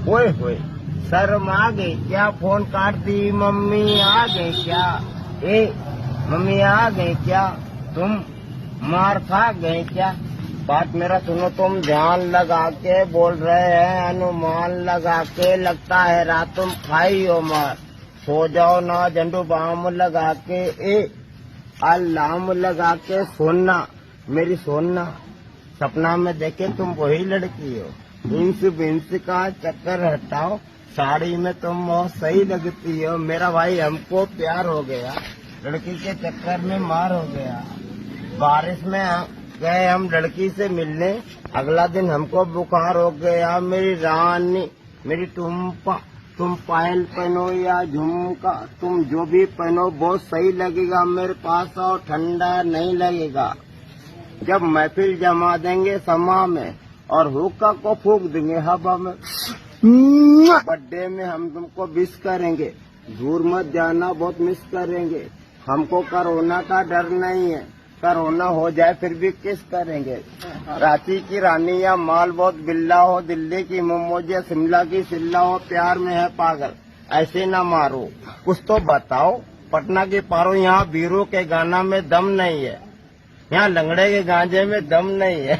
ओए होए, शर्म आ गई क्या? फोन काट दी। मम्मी आ गई क्या? ए मम्मी आ गई क्या? तुम मार खा गए क्या? बात मेरा सुनो, तुम ध्यान लगा के बोल रहे हैं, अनुमान लगा के, लगता है रात तुम खाई हो मार। सो जाओ ना, झंडू बाम लगा के, अलार्म लगा के सोना, मेरी सोना। सपना में देखे तुम वही लड़की हो। इंस बिंस का चक्कर हटाओ, साड़ी में तुम बहुत सही लगती हो। मेरा भाई हमको प्यार हो गया, लड़की के चक्कर में मार हो गया। बारिश में गए हम लड़की से मिलने, अगला दिन हमको बुखार हो गया। मेरी रानी, मेरी टुम्पा, तुम पायल पहनो या झुमका, तुम जो भी पहनो बहुत सही लगेगा। मेरे पास आओ, ठंडा नहीं लगेगा। जब महफिल जमा देंगे समा में और हुक्का को फूंक देंगे हवा में। बर्थडे में हम तुमको विश करेंगे, दूर मत जाना, बहुत मिस करेंगे। हमको कोरोना का डर नहीं है, कोरोना हो जाए फिर भी किस करेंगे। रांची की रानी या माल बहुत बिल्ला हो, दिल्ली की मोमोज या शिमला की सिल्ला हो, प्यार में है पागल ऐसे ना मारो। कुछ तो बताओ, पटना के पारो, यहाँ बीरो के गाना में दम नहीं है, यहाँ लंगड़े के गांजे में दम नहीं है।